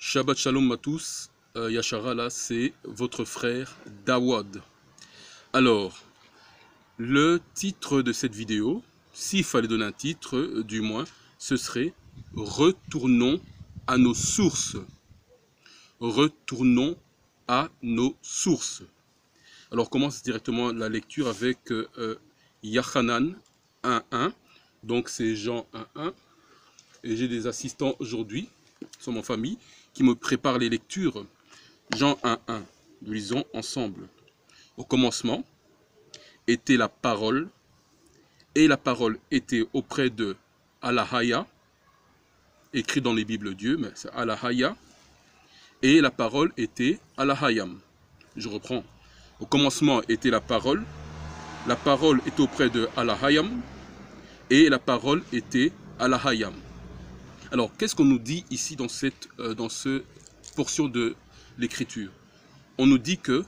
Shabbat Shalom à tous, Yashara là, c'est votre frère Dawad. Alors, le titre de cette vidéo, s'il fallait donner un titre, du moins, ce serait « Retournons à nos sources ». Retournons à nos sources. Alors, on commence directement la lecture avec Yachanan 1.1. Donc, c'est Jean 1.1. Et j'ai des assistants aujourd'hui, sur mon famille, qui me préparent les lectures. Jean 1.1. Nous lisons ensemble. Au commencement était la parole, et la parole était auprès de Allahaya, écrit dans les Bibles Dieu, mais c'est Allahaya, et la parole était Allahayam. Je reprends. Au commencement était la parole était auprès de Allahayam, et la parole était Allahayam. Alors, qu'est-ce qu'on nous dit ici dans cette portion de l'écriture? On nous dit que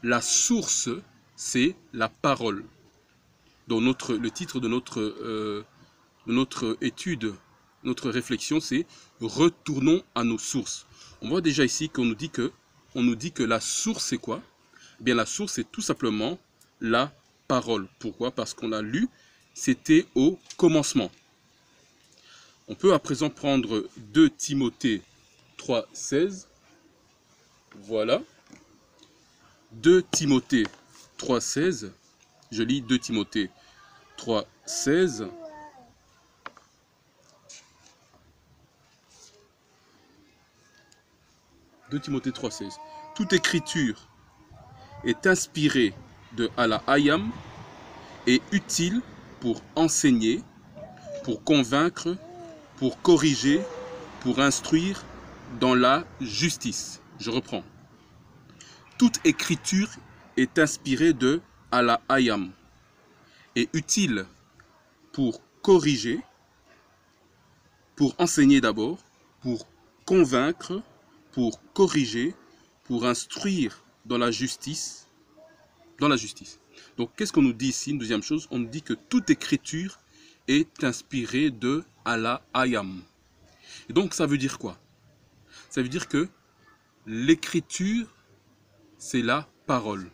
la source, c'est la parole. Dans le titre de notre étude, notre réflexion, c'est « Retournons à nos sources ». On voit déjà ici qu'on nous dit que la source, c'est quoi? Eh bien, la source, c'est tout simplement la parole. Pourquoi? Parce qu'on a lu, c'était au commencement. On peut à présent prendre 2 Timothée 3.16. Voilà. 2 Timothée 3.16. Je lis 2 Timothée 3.16. Timothée 3.16. Toute écriture est inspirée de Allahayam et utile pour enseigner, pour convaincre, pour corriger, pour instruire dans la justice. Je reprends. Toute écriture est inspirée de Allahayam et utile pour corriger, pour enseigner d'abord, pour convaincre, pour corriger, pour instruire dans la justice. Donc, qu'est-ce qu'on nous dit ici? Une deuxième chose, on nous dit que toute écriture est inspirée de Allahayam. Et donc, ça veut dire quoi? Ça veut dire que l'écriture, c'est la parole.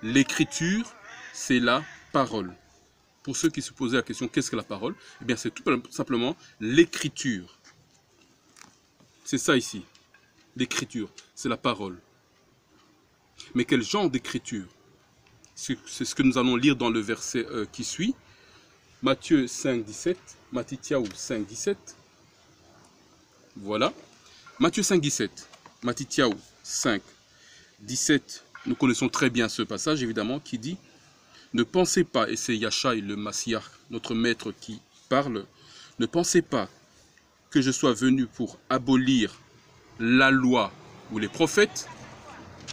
L'écriture, c'est la parole. Pour ceux qui se posaient la question, qu'est-ce que la parole? Eh bien, c'est tout simplement l'écriture. C'est ça ici. L'écriture, c'est la parole. Mais quel genre d'écriture? C'est ce que nous allons lire dans le verset qui suit. Matthieu 5.17. Matityahu 5.17. Voilà. Matthieu 5.17. Matityahu 5.17. Nous connaissons très bien ce passage, évidemment, qui dit « Ne pensez pas, et c'est Yashai le Massiach, notre maître qui parle, ne pensez pas que je sois venu pour abolir la loi ou les prophètes. »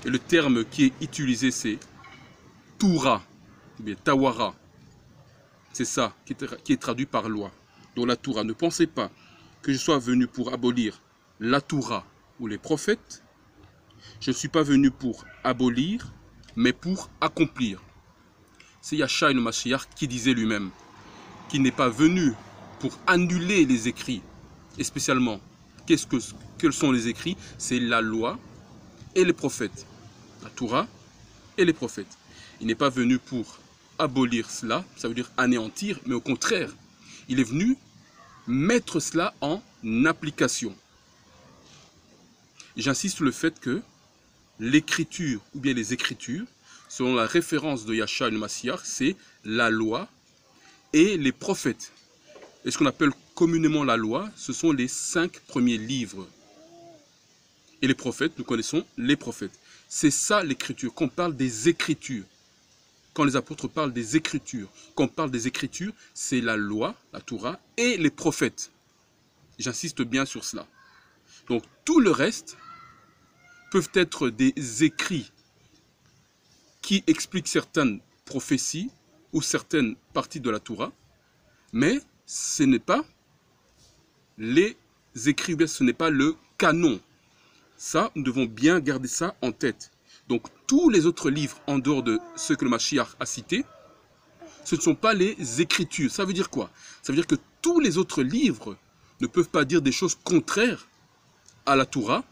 Et le terme qui est utilisé, c'est Toura, ou bien Tawara. C'est ça qui est traduit par loi. Donc la Toura. Ne pensez pas que je sois venu pour abolir la Toura ou les prophètes. Je ne suis pas venu pour abolir, mais pour accomplir. C'est Yashai le Mashiach qui disait lui-même qu'il n'est pas venu pour annuler les écrits. Et spécialement, quels sont les écrits? C'est la loi et les prophètes. La Torah et les prophètes. Il n'est pas venu pour abolir cela, ça veut dire anéantir, mais au contraire, il est venu mettre cela en application. J'insiste sur le fait que l'écriture, ou bien les écritures, selon la référence de Yashai le Massiach, c'est la loi et les prophètes. Et ce qu'on appelle communément la loi, ce sont les 5 premiers livres. Et les prophètes, nous connaissons les prophètes. C'est ça l'écriture, qu'on parle des écritures. Quand les apôtres parlent des écritures, quand on parle des écritures, c'est la loi, la Torah, et les prophètes. J'insiste bien sur cela. Donc tout le reste peuvent être des écrits qui expliquent certaines prophéties ou certaines parties de la Torah, mais ce n'est pas les écrits, ce n'est pas le canon. Ça, nous devons bien garder ça en tête. Donc, tous les autres livres, en dehors de ceux que le Mashiach a cités, ce ne sont pas les écritures. Ça veut dire quoi? Ça veut dire que tous les autres livres ne peuvent pas dire des choses contraires à la Torah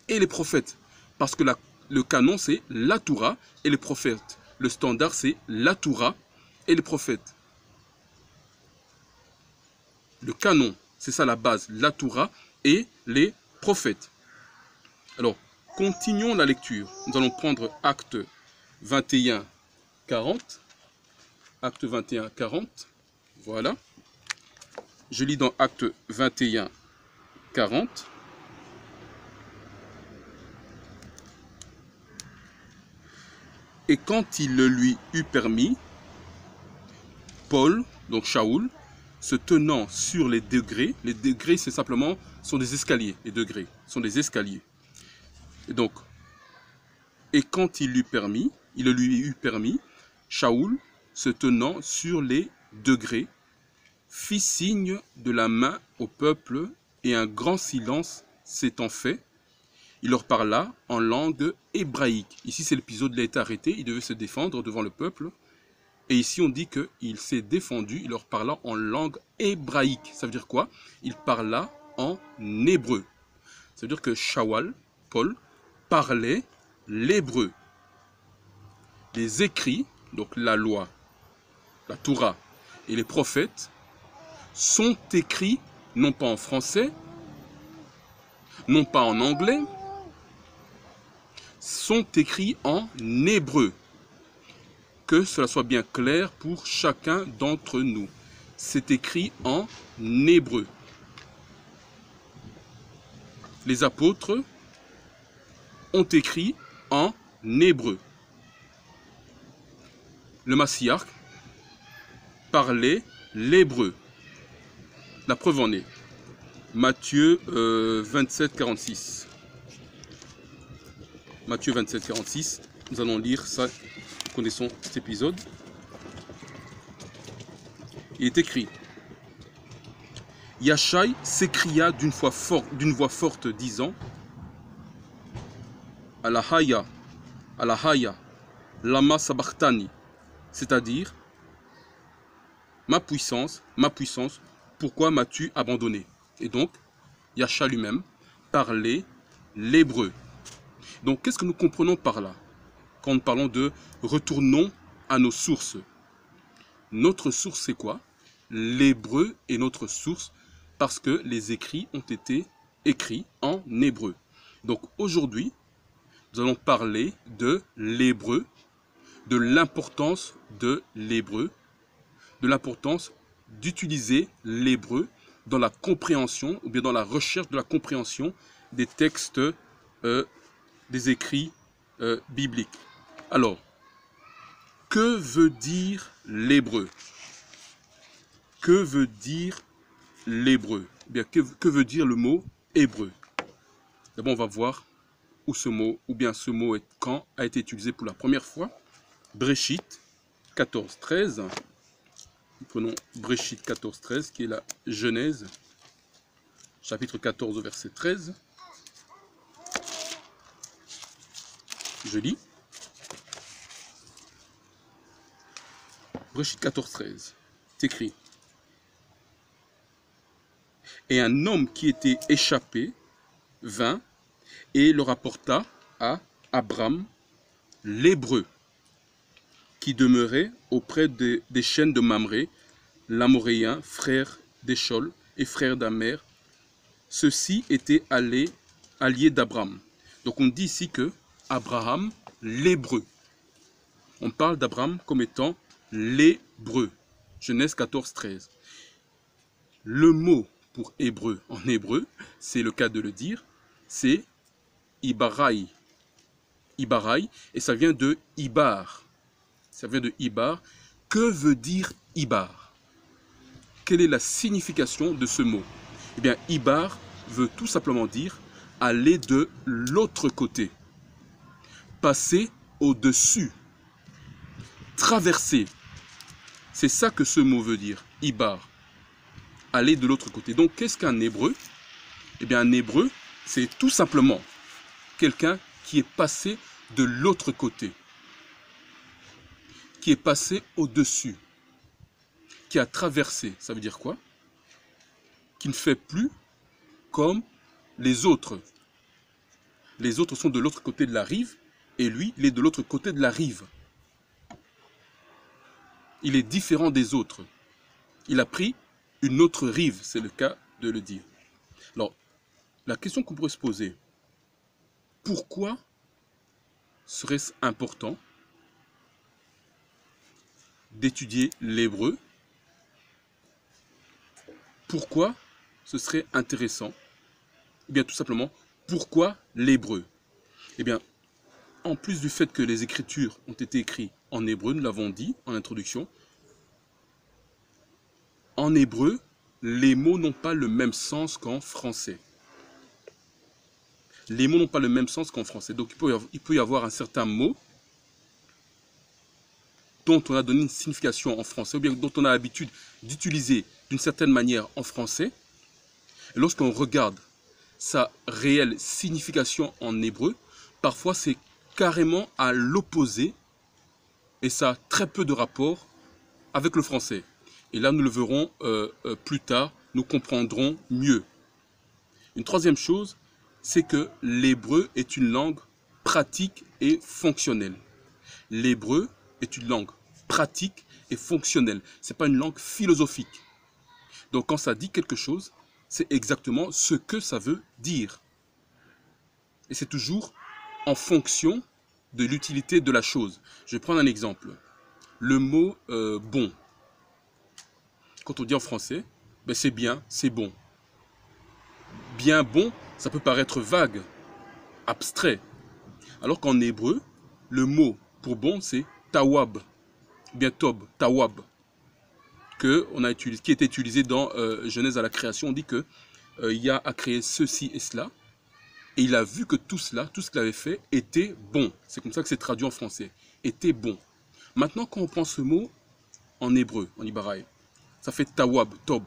et les prophètes. Parce que le canon, c'est la Torah et les prophètes. Le standard, c'est la Torah et les prophètes. Le canon, c'est ça la base, la Torah et les prophètes. Alors, continuons la lecture. Nous allons prendre acte 21, 40. Acte 21, 40. Voilà. Je lis dans acte 21, 40. Et quand il le lui eut permis, Paul, donc Shaoul, se tenant sur les degrés c'est simplement, sont des escaliers, les degrés sont des escaliers. Et donc, et quand il le lui eut permis, Shaoul, se tenant sur les degrés, fit signe de la main au peuple, et un grand silence s'étant fait, il leur parla en langue hébraïque. Ici, c'est l'épisode où il a été arrêté, il devait se défendre devant le peuple. Et ici, on dit qu'il s'est défendu, il leur parla en langue hébraïque. Ça veut dire quoi? Il parla en hébreu. Ça veut dire que Shaoul, Paul, parlait l'hébreu. Les écrits, donc la loi, la Torah et les prophètes, sont écrits non pas en français, non pas en anglais, sont écrits en hébreu. Que cela soit bien clair pour chacun d'entre nous. C'est écrit en hébreu. Les apôtres ont écrit en hébreu. Le Massiarque parlait l'hébreu. La preuve en est. Matthieu 27, 46. Matthieu 27, 46. Nous allons lire ça. Nous connaissons cet épisode. Il est écrit. Yachai s'écria d'une voix forte, disant, Alahaya, Alahaya, Lama Sabachthani, c'est-à-dire, ma puissance, pourquoi m'as-tu abandonné? Et donc, Yachai lui-même parlait l'hébreu. Donc, qu'est-ce que nous comprenons par là? Quand nous parlons de retournons à nos sources. Notre source, c'est quoi? L'hébreu est notre source parce que les écrits ont été écrits en hébreu. Donc aujourd'hui, nous allons parler de l'hébreu, de l'importance de l'hébreu, de l'importance d'utiliser l'hébreu dans la compréhension ou bien dans la recherche de la compréhension des textes, des écrits bibliques. Alors, que veut dire l'hébreu? Que veut dire l'hébreu? Bien, que veut dire le mot hébreu? D'abord, on va voir où ce mot, ou bien ce mot est quand a été utilisé pour la première fois. Bréchit 14, 13. Nous prenons Bréchit 14, 13, qui est la Genèse, chapitre 14, verset 13. Je lis. Bréchit 14, 13. C'est écrit. Et un homme qui était échappé vint et le rapporta à Abram, l'hébreu, qui demeurait auprès des chaînes de Mamré, l'Amoréen, frère d'Échol et frère d'Amer. Ceux-ci étaient alliés d'Abram. Donc on dit ici que Abraham, l'hébreu. On parle d'Abraham comme étant l'hébreu. Genèse 14, 13. Le mot pour hébreu en hébreu, c'est le cas de le dire, c'est Ibarai. Ibarai, et ça vient de Ibar. Ça vient de Ibar. Que veut dire Ibar? Quelle est la signification de ce mot? Eh bien, Ibar veut tout simplement dire aller de l'autre côté, passer au-dessus, traverser. C'est ça que ce mot veut dire, Ibar. Aller de l'autre côté. Donc, qu'est-ce qu'un hébreu? Eh bien, un hébreu, c'est tout simplement quelqu'un qui est passé de l'autre côté, qui est passé au-dessus, qui a traversé. Ça veut dire quoi? qui ne fait plus comme les autres. Les autres sont de l'autre côté de la rive, et lui, il est de l'autre côté de la rive. Il est différent des autres. Il a pris une autre rive, c'est le cas de le dire. Alors, la question qu'on pourrait se poser, pourquoi serait-ce important d'étudier l'hébreu? Pourquoi ce serait intéressant? Eh bien, tout simplement, pourquoi l'hébreu? Eh bien, en plus du fait que les Écritures ont été écrites en hébreu, nous l'avons dit en introduction, en hébreu, les mots n'ont pas le même sens qu'en français. Les mots n'ont pas le même sens qu'en français. Donc, il peut y avoir un certain mot dont on a donné une signification en français, ou bien dont on a l'habitude d'utiliser d'une certaine manière en français. Et lorsqu'on regarde sa réelle signification en hébreu, parfois c'est carrément à l'opposé, et ça a très peu de rapport avec le français. Et là, nous le verrons plus tard, nous comprendrons mieux. Une troisième chose, c'est que l'hébreu est une langue pratique et fonctionnelle. L'hébreu est une langue pratique et fonctionnelle. Ce n'est pas une langue philosophique. Donc quand ça dit quelque chose, c'est exactement ce que ça veut dire. Et c'est toujours en fonction de l'utilité de la chose. Je vais prendre un exemple. Le mot bon. Quand on dit en français, ben c'est bien, c'est bon. Bien, bon, ça peut paraître vague, abstrait. Alors qu'en hébreu, le mot pour bon, c'est tawab, bien tob, tawab, qui est utilisé dans Genèse à la création. On dit que Yah a créé ceci et cela, et il a vu que tout cela, tout ce qu'il avait fait, était bon. C'est comme ça que c'est traduit en français, était bon. Maintenant, quand on prend ce mot en hébreu, en ibaraï, ça fait tawab, tob.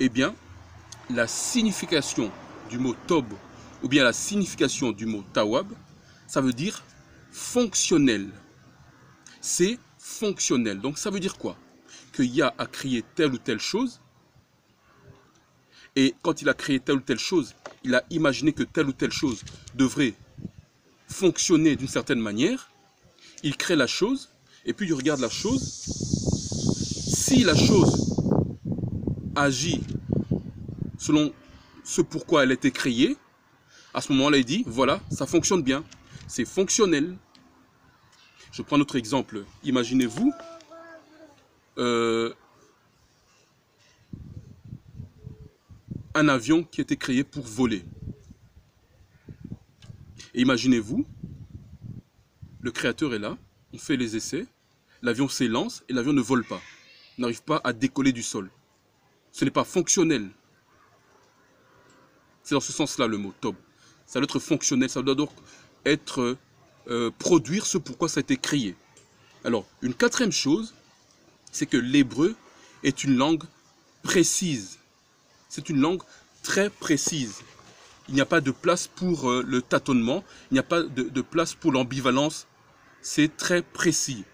Eh bien, la signification du mot tob, ou bien la signification du mot tawab, ça veut dire fonctionnel. C'est fonctionnel. Donc ça veut dire quoi? Que Yah a créé telle ou telle chose, et quand il a créé telle ou telle chose, il a imaginé que telle ou telle chose devrait fonctionner d'une certaine manière. Il crée la chose, et puis il regarde la chose. Si la chose agit selon ce pourquoi elle a été créée, à ce moment-là, il dit, voilà, ça fonctionne bien, c'est fonctionnel. Je prends un autre exemple. Imaginez-vous un avion qui a été créé pour voler. Et imaginez-vous, le créateur est là, on fait les essais, l'avion s'élance et l'avion ne vole pas, n'arrive pas à décoller du sol. Ce n'est pas fonctionnel. C'est dans ce sens-là le mot tob. Ça doit être fonctionnel, ça doit donc être produire ce pourquoi ça a été créé. Alors, une quatrième chose, c'est que l'hébreu est une langue précise. C'est une langue très précise. Il n'y a pas de place pour le tâtonnement, il n'y a pas de place pour l'ambivalence. C'est très précis.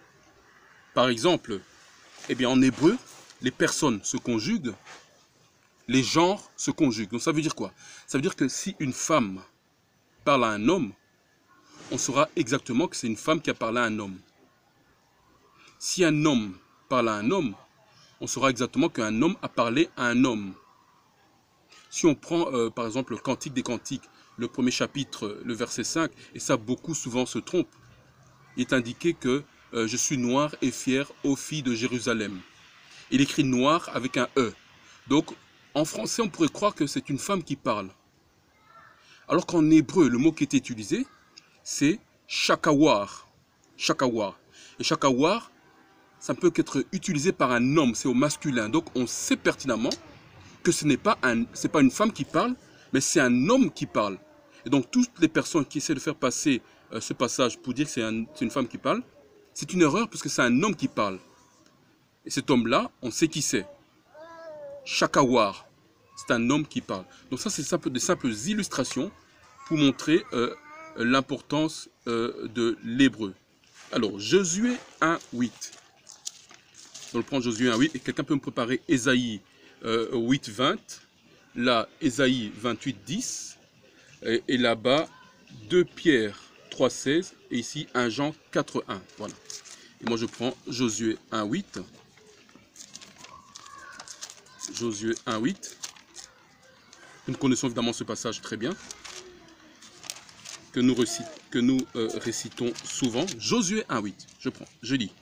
Par exemple, eh bien, en hébreu, les personnes se conjuguent, les genres se conjuguent. Donc ça veut dire quoi? Ça veut dire que si une femme parle à un homme, on saura exactement que c'est une femme qui a parlé à un homme. Si un homme parle à un homme, on saura exactement qu'un homme a parlé à un homme. Si on prend par exemple le Cantique des Cantiques, le premier chapitre, le verset 5, et ça beaucoup souvent se trompent, il est indiqué que je suis noir et fier aux filles de Jérusalem. Il écrit noir avec un E. Donc en français on pourrait croire que c'est une femme qui parle. Alors qu'en hébreu, le mot qui est utilisé, c'est shakawar. Shakawar. Et shakawar, ça peut être utilisé par un homme, c'est au masculin. Donc on sait pertinemment que ce n'est pas une femme qui parle, mais c'est un homme qui parle. Et donc toutes les personnes qui essaient de faire passer ce passage pour dire que c'est une femme qui parle, c'est une erreur parce que c'est un homme qui parle. Et cet homme-là, on sait qui c'est. Shakawar, c'est un homme qui parle. Donc ça, c'est des simples illustrations pour montrer l'importance de l'hébreu. Alors, Josué 1:8. On le prend Josué 1:8 et quelqu'un peut me préparer Ésaïe 8:20 là, Ésaïe 28, 10, et là-bas, 2 Pierre 3, 16, et ici 1 Jean 4, 1. Voilà. Et moi, je prends Josué 1, 8. Josué 1, 8. Nous connaissons évidemment ce passage très bien, que nous récitons souvent. Josué 1, 8. Je lis.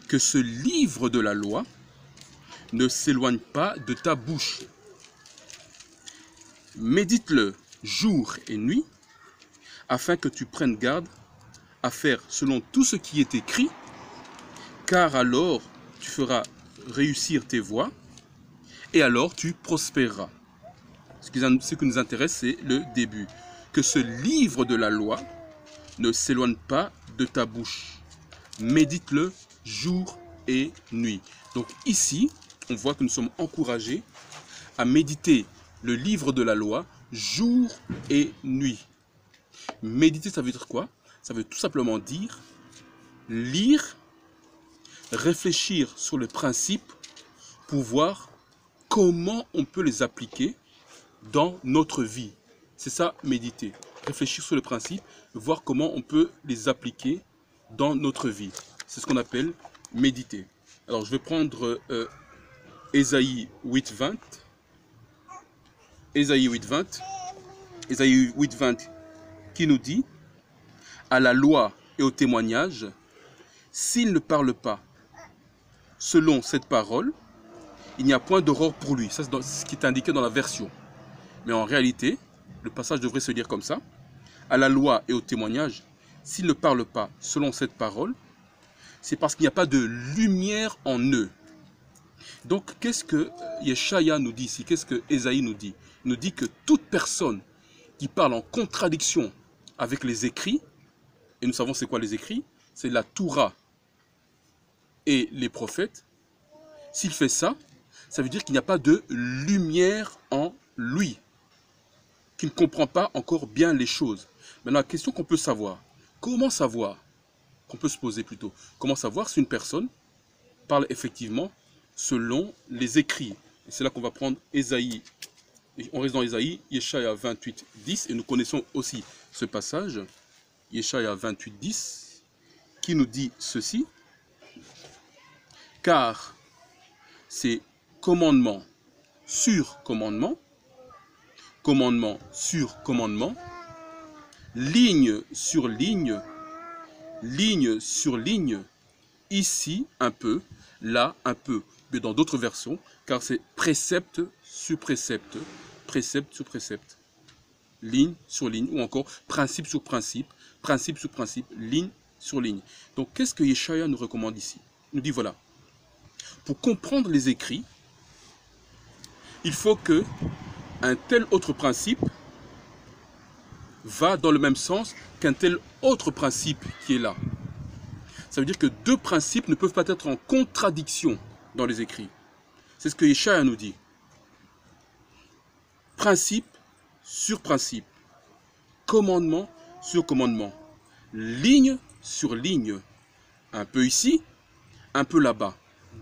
Que ce livre de la loi ne s'éloigne pas de ta bouche. Médite-le jour et nuit, afin que tu prennes garde à faire selon tout ce qui est écrit, car alors tu feras réussir tes voies, et alors tu prospéreras. Ce qui nous intéresse, c'est le début. Que ce livre de la loi ne s'éloigne pas de ta bouche. Médite-le jour et nuit. Donc ici, on voit que nous sommes encouragés à méditer le livre de la loi jour et nuit. Méditer, ça veut dire quoi? Ça veut tout simplement dire lire, réfléchir sur les principes pour voir comment on peut les appliquer dans notre vie. C'est ça, méditer. Réfléchir sur les principes, voir comment on peut les appliquer dans notre vie. C'est ce qu'on appelle méditer. Alors, je vais prendre Ésaïe 8, 20. Ésaïe 8, 20. Ésaïe 8, 20 qui nous dit « À la loi et au témoignage, s'il ne parle pas selon cette parole, il n'y a point d'aurore pour lui. » Ça, c'est ce qui est indiqué dans la version. Mais en réalité, le passage devrait se lire comme ça. « À la loi et au témoignage, s'il ne parle pas selon cette parole, c'est parce qu'il n'y a pas de lumière en eux. » Donc, qu'est-ce que Yeshaya nous dit ici? Qu'est-ce que Ésaïe nous dit? Il nous dit que toute personne qui parle en contradiction avec les écrits, et nous savons c'est quoi les écrits, c'est la Torah et les prophètes, s'il fait ça, ça veut dire qu'il n'y a pas de lumière en lui, qu'il ne comprend pas encore bien les choses. Maintenant, la question qu'on peut savoir, comment savoir, qu'on peut se poser plutôt, comment savoir si une personne parle effectivement selon les écrits? Et c'est là qu'on va prendre Ésaïe. On reste dans Ésaïe, Yeshaya 28, 10, et nous connaissons aussi ce passage, Yeshaya 28, 10, qui nous dit ceci, car c'est commandement sur commandement, commandement sur commandement, ligne sur ligne, ligne sur ligne, ici un peu, là un peu, mais dans d'autres versions, car c'est précepte sur précepte, précepte sur précepte, ligne sur ligne, ou encore principe sur principe, principe sur principe, ligne sur ligne. Donc qu'est-ce que Yeshaya nous recommande ici? Il nous dit voilà, pour comprendre les écrits, il faut que un tel autre principe va dans le même sens qu'un tel autre principe qui est là. Ça veut dire que deux principes ne peuvent pas être en contradiction dans les écrits. C'est ce que Yeshaya nous dit. Principe sur principe, commandement sur commandement, ligne sur ligne, un peu ici, un peu là-bas.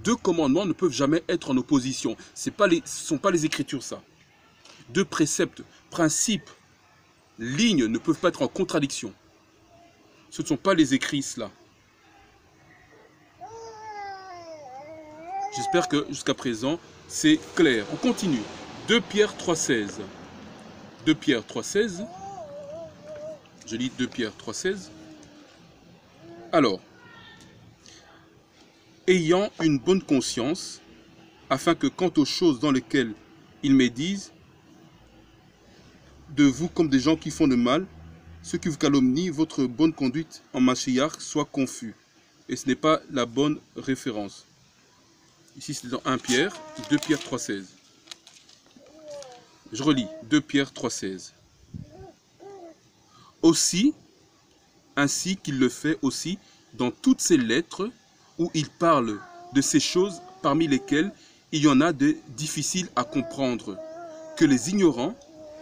Deux commandements ne peuvent jamais être en opposition. Ce ne sont pas les Écritures, ça. Deux préceptes, principes, lignes ne peuvent pas être en contradiction. Ce ne sont pas les écrits, cela. J'espère que jusqu'à présent, c'est clair. On continue. 2 Pierre 3,16. 2 Pierre 3,16. Je lis 2 Pierre 3,16. Alors, ayant une bonne conscience, afin que quant aux choses dans lesquelles ils médisent, de vous comme des gens qui font le mal, ceux qui vous calomnient, votre bonne conduite en Mashiach soit confus. Et ce n'est pas la bonne référence. Ici, c'est dans 1 Pierre, 2 Pierre 3,16. Je relis 2 Pierre 3,16. Aussi, ainsi qu'il le fait aussi dans toutes ces lettres où il parle de ces choses parmi lesquelles il y en a de difficiles à comprendre, que les ignorants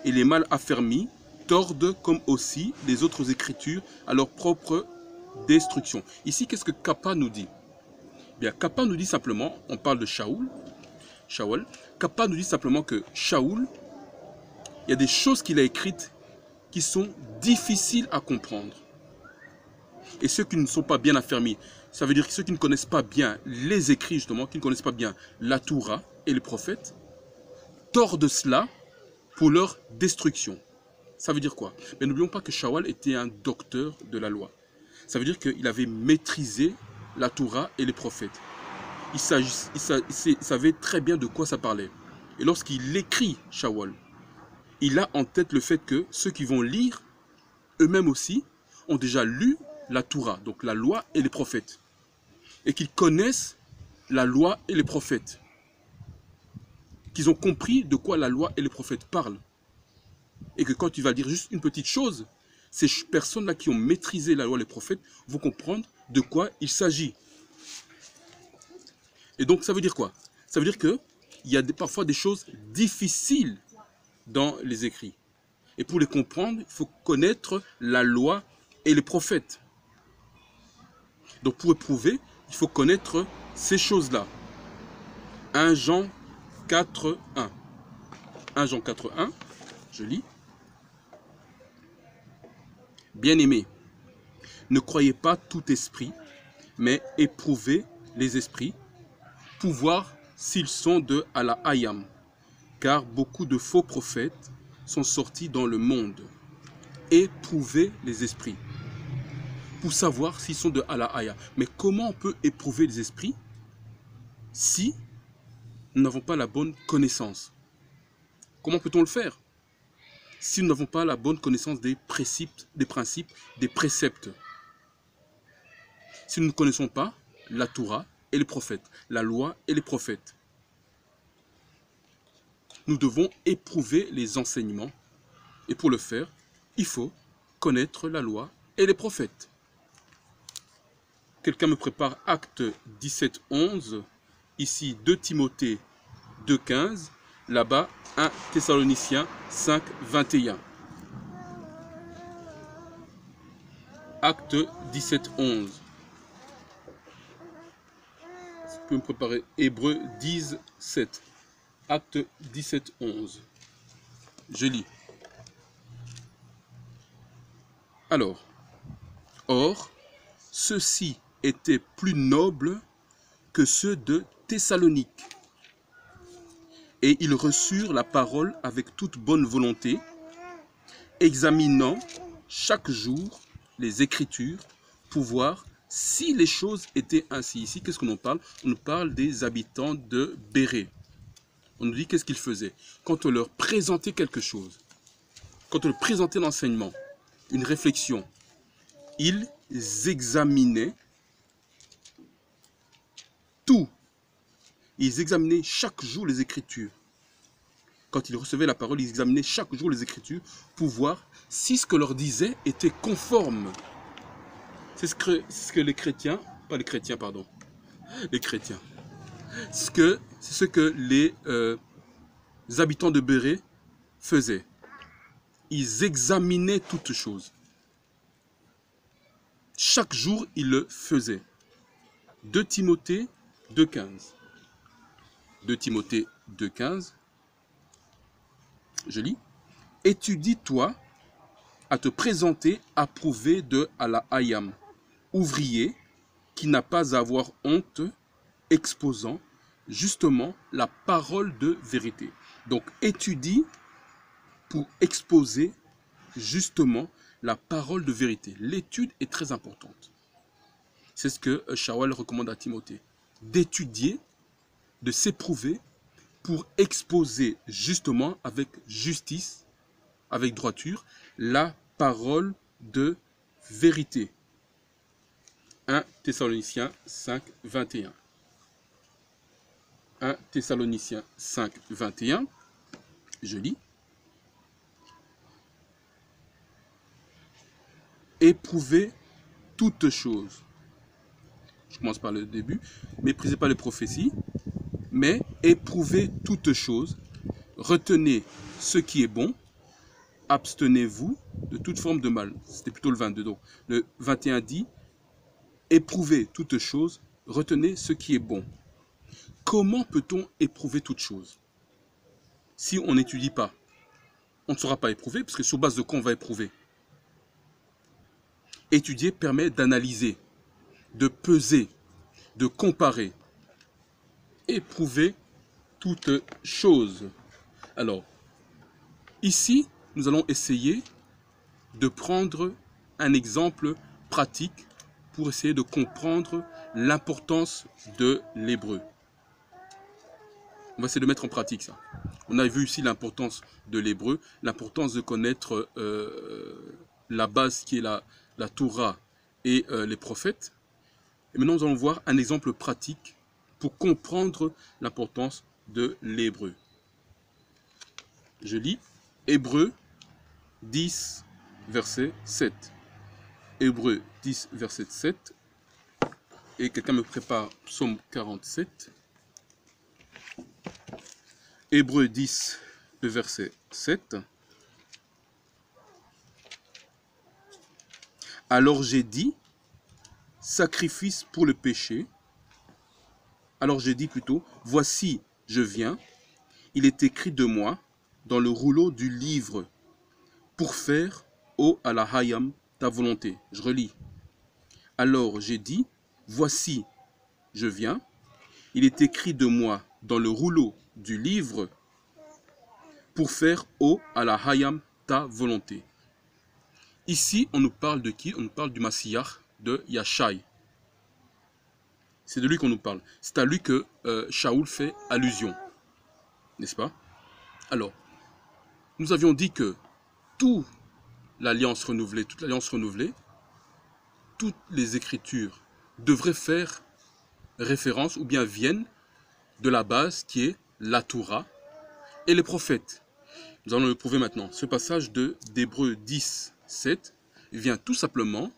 et les mal affermis tordent comme aussi les autres écritures à leur propre destruction. Ici, qu'est-ce que Kappa nous dit? Bien, Kappa nous dit simplement, on parle de Shaoul, Shaoul. Kappa nous dit simplement que Shaoul, il y a des choses qu'il a écrites qui sont difficiles à comprendre. Et ceux qui ne sont pas bien affermis, ça veut dire que ceux qui ne connaissent pas bien les écrits, justement, qui ne connaissent pas bien la Torah et les prophètes, tordent cela pour leur destruction. Ça veut dire quoi? Mais n'oublions pas que Shaoul était un docteur de la loi. Ça veut dire qu'il avait maîtrisé la Torah et les prophètes. Il savait très bien de quoi ça parlait. Et lorsqu'il écrit Shaoul, il a en tête le fait que ceux qui vont lire, eux-mêmes aussi, ont déjà lu la Torah, donc la loi et les prophètes. Et qu'ils connaissent la loi et les prophètes. Qu'ils ont compris de quoi la loi et les prophètes parlent. Et que quand tu vas dire juste une petite chose, ces personnes-là qui ont maîtrisé la loi et les prophètes vont comprendre de quoi il s'agit. Et donc ça veut dire quoi? Ça veut dire qu'il y a parfois des choses difficiles dans les écrits. Et pour les comprendre, il faut connaître la loi et les prophètes. Donc pour éprouver, il faut connaître ces choses-là. 1 Jean 4, 1. 1 Jean 4, 1, je lis. Bien-aimés, ne croyez pas tout esprit, mais éprouvez les esprits, pour voir s'ils sont de Allah-Hayam, car beaucoup de faux prophètes sont sortis dans le monde. Éprouvez les esprits, pour savoir s'ils sont de Allah-Hayam. Mais comment on peut éprouver les esprits si nous n'avons pas la bonne connaissance? Comment peut-on le faire si nous n'avons pas la bonne connaissance des principes, des préceptes? Si nous ne connaissons pas la Torah et les prophètes, la loi et les prophètes, nous devons éprouver les enseignements. Et pour le faire, il faut connaître la loi et les prophètes. Quelqu'un me prépare Acte 17, 11. Ici 2 Timothée 2, 15. Là-bas 1 Thessaloniciens 5, 21. Acte 17, 11. Je peux me préparer Hébreux 10, 7. Acte 17, 11. Je lis. Alors, or, ceux-ci étaient plus nobles que ceux de Thessalonique. Et ils reçurent la parole avec toute bonne volonté, examinant chaque jour les Écritures pour voir si les choses étaient ainsi. Ici, qu'est-ce qu'on en parle? On nous parle des habitants de Bérée. On nous dit qu'est-ce qu'ils faisaient. Quand on leur présentait quelque chose, quand on leur présentait l'enseignement, une réflexion, ils examinaient tout. Ils examinaient chaque jour les Écritures. Quand ils recevaient la parole, ils examinaient chaque jour les Écritures pour voir si ce que leur disait était conforme. C'est ce que les chrétiens, pas les chrétiens, pardon, les chrétiens. C'est ce que les habitants de Bérée faisaient. Ils examinaient toutes choses. Chaque jour, ils le faisaient. 2 Timothée 2,15. 2 Timothée 2,15. Je lis. Étudie-toi à te présenter approuvé de Allah-Hayam, ouvrier qui n'a pas à avoir honte, exposant justement la parole de vérité. Donc étudie pour exposer justement la parole de vérité. L'étude est très importante. C'est ce que Shaoul recommande à Timothée. D'étudier, de s'éprouver pour exposer justement avec justice, avec droiture, la parole de vérité. 1 Thessaloniciens 5, 21. 1 Thessaloniciens 5, 21. Je lis. Éprouvez toutes choses. Je commence par le début. Méprisez pas les prophéties, mais éprouvez toutes choses. Retenez ce qui est bon. Abstenez-vous de toute forme de mal. C'était plutôt le 22. Donc, le 21 dit, éprouvez toutes choses. Retenez ce qui est bon. comment peut-on éprouver toute chose? Si on n'étudie pas, on ne sera pas éprouvé, parce que sur base de quoi on va éprouver? Étudier permet d'analyser, de peser, de comparer, éprouver toute chose. Alors, ici, nous allons essayer de prendre un exemple pratique pour essayer de comprendre l'importance de l'hébreu. On va essayer de mettre en pratique ça. On a vu ici l'importance de l'hébreu, l'importance de connaître la base qui est la Torah et les prophètes. Et maintenant, nous allons voir un exemple pratique pour comprendre l'importance de l'hébreu. Je lis Hébreux 10, verset 7. Hébreux 10, verset 7. Et quelqu'un me prépare Psaume 47. Hébreux 10, le verset 7. Alors j'ai dit, sacrifice pour le péché. Alors j'ai dit plutôt, voici, je viens. Il est écrit de moi dans le rouleau du livre pour faire, ô Alahayam, ta volonté. Je relis. Alors j'ai dit, voici, je viens. Il est écrit de moi dans le rouleau du livre pour faire, ô Alahayam, ta volonté. Ici, on nous parle de qui? On nous parle du Massiyah de Yashai. C'est de lui qu'on nous parle. C'est à lui que Shaoul fait allusion. N'est-ce pas? Alors, nous avions dit que toute l'alliance renouvelée, toutes les écritures devraient faire référence ou bien viennent de la base qui est la Torah et les prophètes. Nous allons le prouver maintenant. Ce passage d'Hébreux 10, 7 vient tout simplement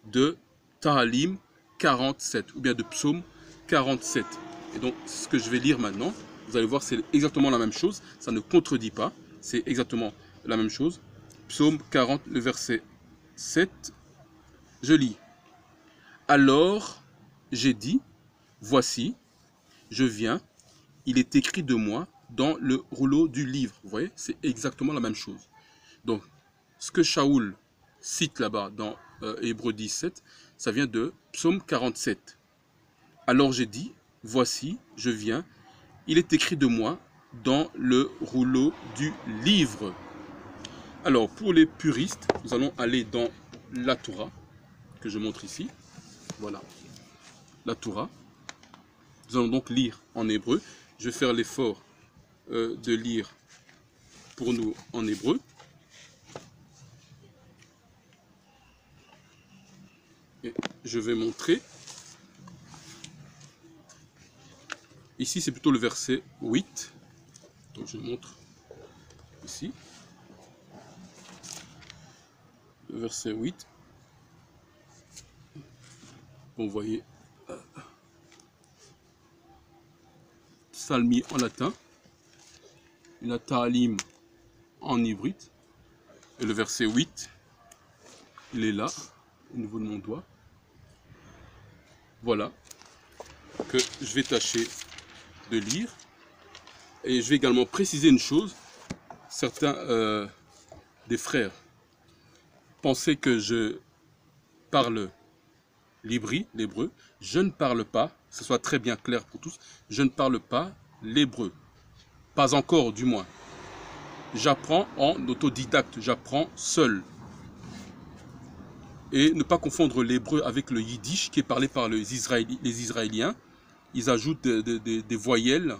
de Tahalim 47 ou bien de Psaume 47. Et donc, ce que je vais lire maintenant, vous allez voir, c'est exactement la même chose. Ça ne contredit pas. C'est exactement la même chose. Psaume 40, le verset 7. Je lis. Alors, j'ai dit, voici, je viens. Il est écrit de moi dans le rouleau du livre. Vous voyez, c'est exactement la même chose. Donc, ce que Shaoul cite là-bas dans Hébreux 17, ça vient de Psaume 47. Alors j'ai dit, voici, je viens. Il est écrit de moi dans le rouleau du livre. Alors, pour les puristes, nous allons aller dans la Torah, que je montre ici. Voilà, la Torah. Nous allons donc lire en hébreu. Je vais faire l'effort de lire pour nous en hébreu. Et je vais montrer. Ici, c'est plutôt le verset 8. Donc, je montre ici. Le verset 8. Bon, vous voyez, Psalmi en latin, la Ta'alim en hybride, et le verset 8, il est là, au niveau de mon doigt. Voilà, que je vais tâcher de lire. Et je vais également préciser une chose, certains des frères pensaient que je parle l'hébreu, je ne parle pas, que ce soit très bien clair pour tous, je ne parle pas l'hébreu. Pas encore, du moins. J'apprends en autodidacte, j'apprends seul. Et ne pas confondre l'hébreu avec le yiddish qui est parlé par les Israéliens. Ils ajoutent des voyelles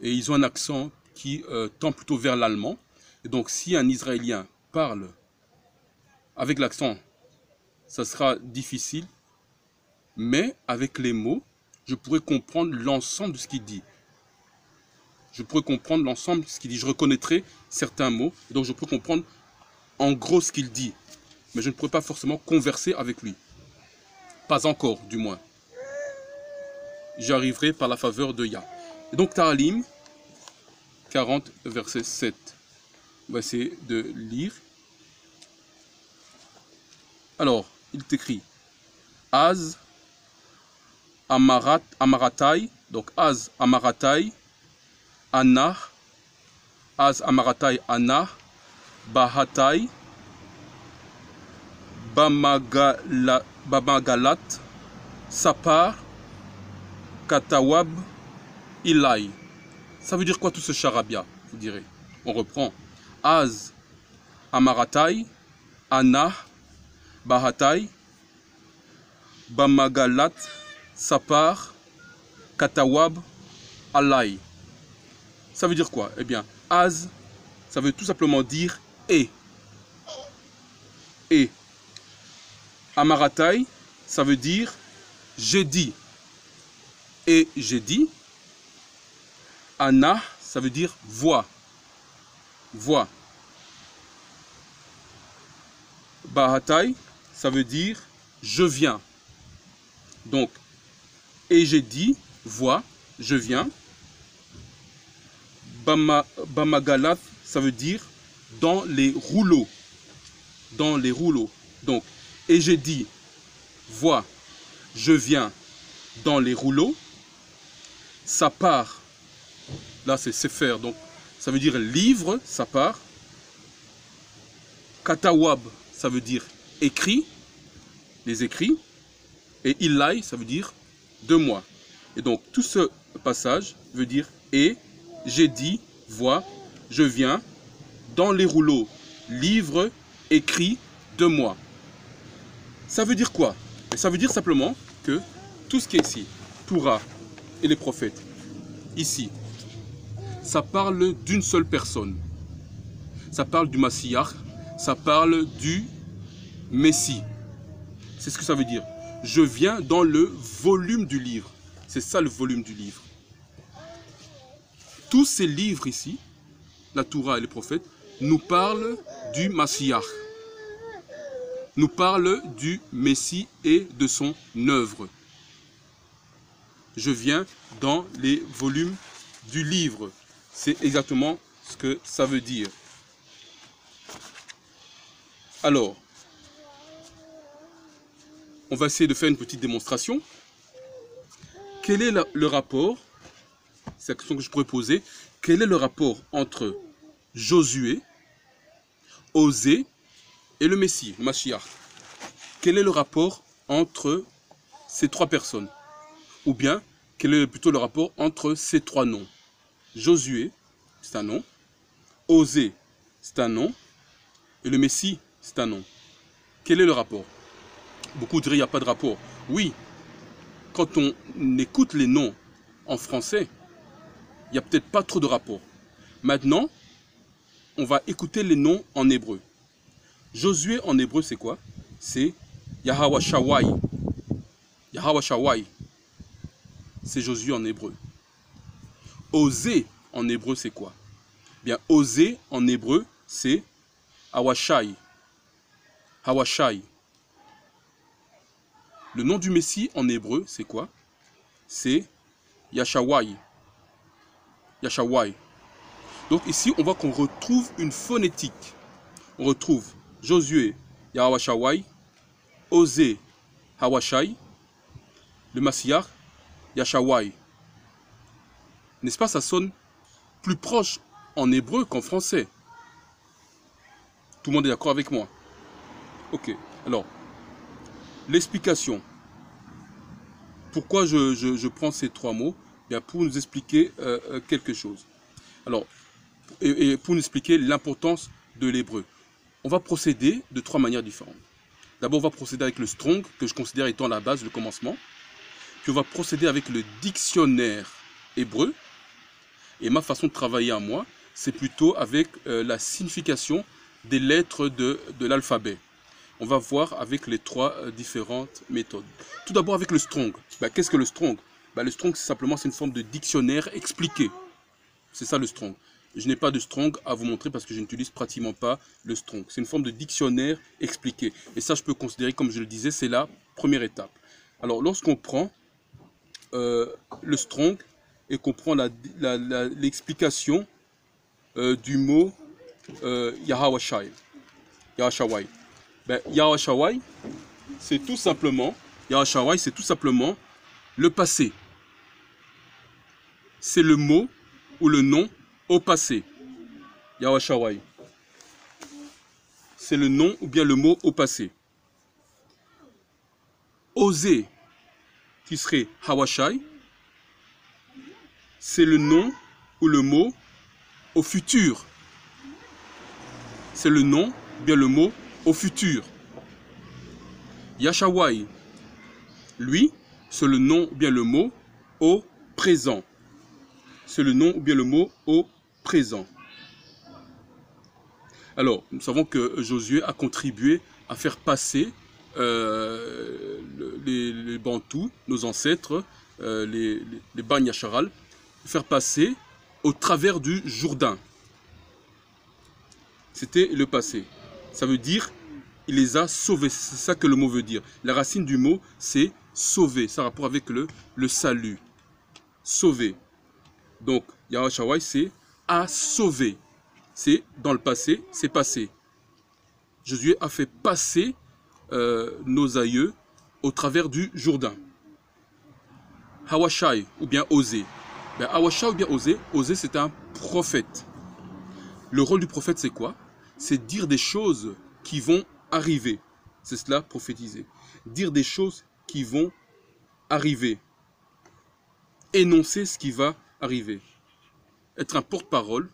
et ils ont un accent qui tend plutôt vers l'allemand. Et donc si un Israélien parle avec l'accent, ça sera difficile. Mais avec les mots, je pourrais comprendre l'ensemble de ce qu'il dit. Je pourrais comprendre l'ensemble de ce qu'il dit. Je reconnaîtrai certains mots, donc je peux comprendre en gros ce qu'il dit. Mais je ne pourrais pas forcément converser avec lui. Pas encore, du moins. J'y arriverai par la faveur de Yah. Et donc, Ta'alim 40, verset 7. On va essayer de lire. Alors, il est écrit Az Amaratai Donc, Az Amaratai, Anah, Az Amaratai, Anah, Bahatai, Bamagalat, Sapar, Katawab, Ilai. Ça veut dire quoi tout ce charabia, vous direz? On reprend. Az Amaratai, Anah, Bahatai, Bamagalat, Sapar, Katawab, Alai. Ça veut dire quoi? Eh bien, Az, ça veut tout simplement dire et. Et. Amaratai, ça veut dire j'ai dit. Et j'ai dit. Anah, ça veut dire vois. Vois. Bahatai, ça veut dire je viens. Donc, et j'ai dit, vois, je viens. Bamagalat, ça veut dire dans les rouleaux. Dans les rouleaux. Donc, et j'ai dit, vois, je viens dans les rouleaux. Ça part. Là, c'est Sefer. Donc, ça veut dire livre, ça part. Katawab, ça veut dire écrit, les écrits. Et Ilai, ça veut dire de moi. Et donc, tout ce passage veut dire et, j'ai dit, vois, je viens, dans les rouleaux, livre, écrit, de moi. Ça veut dire quoi? Et ça veut dire simplement que tout ce qui est ici, Torah et les prophètes, ici, ça parle d'une seule personne. Ça parle du Mashiach, ça parle du Messie. C'est ce que ça veut dire. Je viens dans le volume du livre. C'est ça le volume du livre. Tous ces livres ici, la Torah et les prophètes, nous parlent du Mashiach. Nous parlent du Messie et de son œuvre. Je viens dans les volumes du livre. C'est exactement ce que ça veut dire. Alors, on va essayer de faire une petite démonstration. Quel est le rapport, c'est la question que je pourrais poser, quel est le rapport entre Josué, Osée et le Messie, le Mashiach? Quel est le rapport entre ces trois personnes? Ou bien, quel est plutôt le rapport entre ces trois noms? Josué, c'est un nom. Osée, c'est un nom. Et le Messie, c'est un nom. Quel est le rapport? Beaucoup diraient qu'il n'y a pas de rapport. Oui, quand on écoute les noms en français, il n'y a peut-être pas trop de rapport. Maintenant, on va écouter les noms en hébreu. Josué en hébreu, c'est quoi? C'est Yahawashawai. Yahawashawai. C'est Josué en hébreu. Osée en hébreu, c'est quoi? Bien, Osée en hébreu, c'est Awashai. Awashai. Le nom du Messie en hébreu, c'est quoi? C'est Yashawai. Yashawai. Donc ici, on voit qu'on retrouve une phonétique. On retrouve Josué, Yahawashawai, Osée, Hawashai, le Mashiach, Yashawai. N'est-ce pas, ça sonne plus proche en hébreu qu'en français? Tout le monde est d'accord avec moi? Ok, alors, l'explication. Pourquoi je prends ces trois mots? Bien, pour nous expliquer quelque chose. Alors, et pour nous expliquer l'importance de l'hébreu. On va procéder de trois manières différentes. D'abord, on va procéder avec le Strong, que je considère étant la base, le commencement. Puis on va procéder avec le dictionnaire hébreu. Et ma façon de travailler à moi, c'est plutôt avec la signification des lettres de l'alphabet. On va voir avec les trois différentes méthodes. Tout d'abord avec le Strong. Qu'est-ce que le Strong? Le Strong, c'est simplement une forme de dictionnaire expliqué. C'est ça le Strong. Je n'ai pas de Strong à vous montrer parce que je n'utilise pratiquement pas le Strong. C'est une forme de dictionnaire expliqué. Et ça, je peux considérer, comme je le disais, c'est la première étape. Alors, lorsqu'on prend le Strong et qu'on prend l'explication du mot Yahawashai. Yahawashawai. Yahawashawai, c'est tout simplement le passé. c'est le mot ou le nom au passé. Yahweh. C'est le nom ou bien le mot au passé. Osé, qui serait Hawashai, c'est le nom ou le mot au futur. C'est le nom ou bien le mot au futur. Yashawai, lui, c'est le nom ou bien le mot au présent. C'est le nom ou bien le mot au présent. Alors, nous savons que Josué a contribué à faire passer les Bantous, nos ancêtres, les Bani Yasharal, faire passer au travers du Jourdain. C'était le passé. Ça veut dire, il les a sauvés. C'est ça que le mot veut dire. La racine du mot, c'est sauver. Ça a rapport avec le salut. Sauver. Donc, Yahweh, c'est à sauver. C'est dans le passé, c'est passé. Josué a fait passer nos aïeux au travers du Jourdain. Hawashai, ou bien Osé. Ben, Hawashai ou bien Osé, Osé c'est un prophète. Le rôle du prophète c'est quoi? C'est dire des choses qui vont arriver. C'est cela, prophétiser. Dire des choses qui vont arriver. Énoncer ce qui va arriver. Être un porte-parole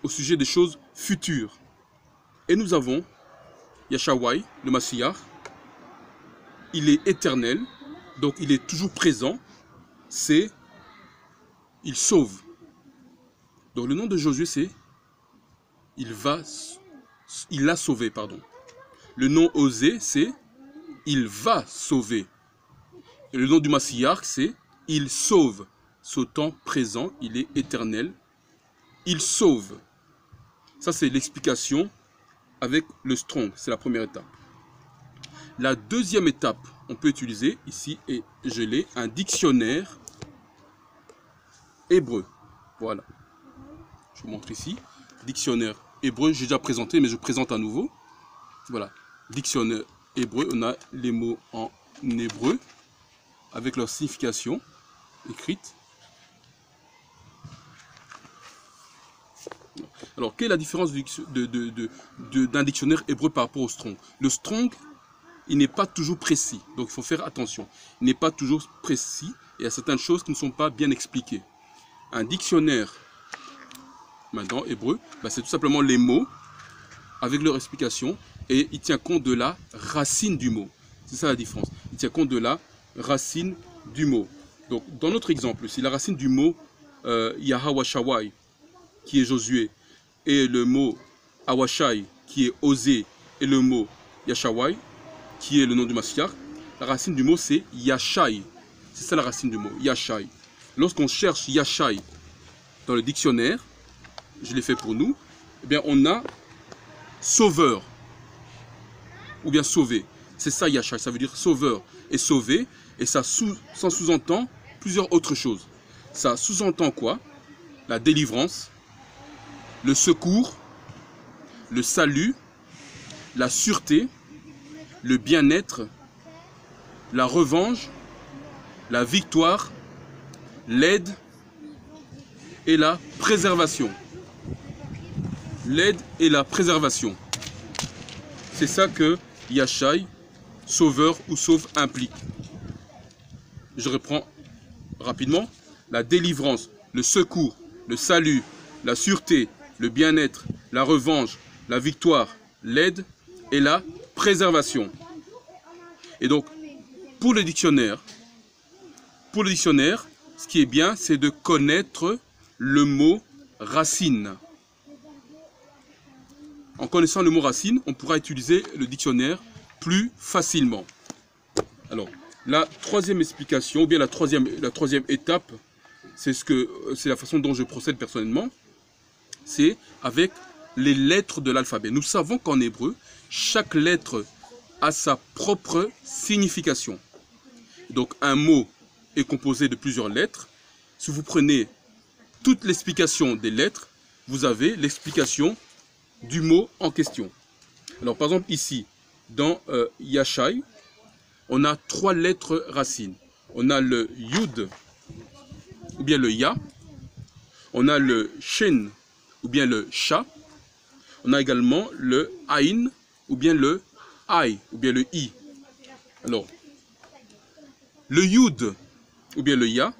au sujet des choses futures. Et nous avons Yahshawai, le Mashiach. Il est éternel, donc il est toujours présent. C'est, il sauve. Donc le nom de Josué, c'est, il a sauvé, pardon. Le nom Osé, c'est, il va sauver. Et le nom du Mashiach, c'est, il sauve. Ce temps présent, il est éternel. Il sauve. Ça, c'est l'explication avec le strong. C'est la première étape. La deuxième étape, on peut utiliser, ici, et je l'ai, un dictionnaire hébreu. Voilà. Je vous montre ici. Dictionnaire hébreu, j'ai déjà présenté, mais je présente à nouveau. Voilà. Dictionnaire hébreu, on a les mots en hébreu, avec leur signification écrite. Alors, quelle est la différence d'un dictionnaire hébreu par rapport au strong? Le strong, il n'est pas toujours précis, donc il faut faire attention. Il n'est pas toujours précis, et il y a certaines choses qui ne sont pas bien expliquées. Un dictionnaire, maintenant, hébreu, ben c'est tout simplement les mots, avec leur explication, et il tient compte de la racine du mot. C'est ça la différence. Il tient compte de la racine du mot. Donc, dans notre exemple, si la racine du mot Yahawashawai, qui est Josué, et le mot Hawashai, qui est Osé, et le mot Yahshawai, qui est le nom du Mashiach, la racine du mot c'est Yashai. C'est ça la racine du mot, Yashai. Lorsqu'on cherche Yashai dans le dictionnaire, je l'ai fait pour nous, eh bien on a sauveur, ou bien sauver. C'est ça Yashai, ça veut dire sauveur et sauver, et ça sous-entend plusieurs autres choses. Ça sous-entend quoi? La délivrance, le secours, le salut, la sûreté, le bien-être, la revanche, la victoire, l'aide et la préservation. L'aide et la préservation. C'est ça que Yashai, sauveur ou sauve, implique. Je reprends rapidement. La délivrance, le secours, le salut, la sûreté, le bien-être, la revanche, la victoire, l'aide et la préservation. Et donc, pour le dictionnaire, ce qui est bien, c'est de connaître le mot racine. En connaissant le mot racine, on pourra utiliser le dictionnaire plus facilement. Alors, la troisième explication, ou bien la troisième étape, c'est la façon dont je procède personnellement, c'est avec les lettres de l'alphabet. Nous savons qu'en hébreu, chaque lettre a sa propre signification. Donc un mot est composé de plusieurs lettres. Si vous prenez toute l'explication des lettres, vous avez l'explication du mot en question. Alors par exemple ici, dans Yashai, on a 3 lettres racines. On a le Yud, ou bien le ya. On a le shin ou bien le sha. On a également le aïn ou bien le aï ou bien le i. Alors, le yud ou bien le ya,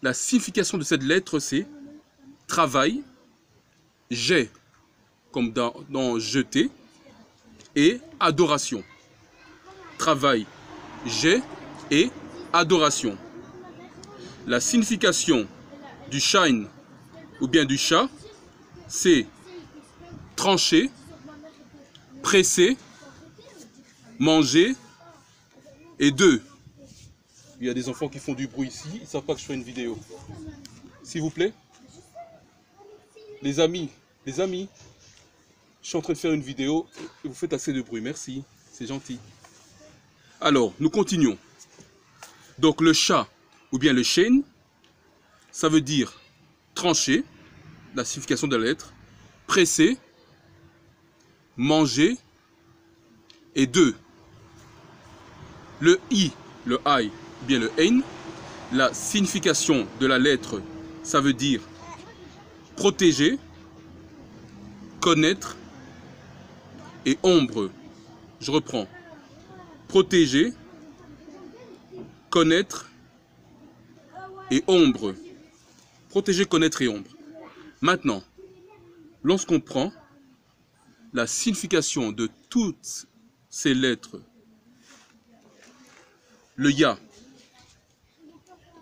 la signification de cette lettre c'est travail, jet comme dans jeter et adoration. Travail, jet et adoration. La signification du shain ou bien du sha, c'est trancher, presser, manger et deux. Il y a des enfants qui font du bruit ici, ils ne savent pas que je fais une vidéo. S'il vous plaît. Les amis, je suis en train de faire une vidéo et vous faites assez de bruit, merci, c'est gentil. Alors, nous continuons. Donc le sha ou bien le shen, ça veut dire trancher, la signification de la lettre, presser, manger et deux. Le i, le aï, ou bien le ein, la signification de la lettre, ça veut dire protéger, connaître et ombre. Je reprends. Protéger, connaître et ombre. Protéger, connaître et ombre. Maintenant, lorsqu'on prend la signification de toutes ces lettres, le ya.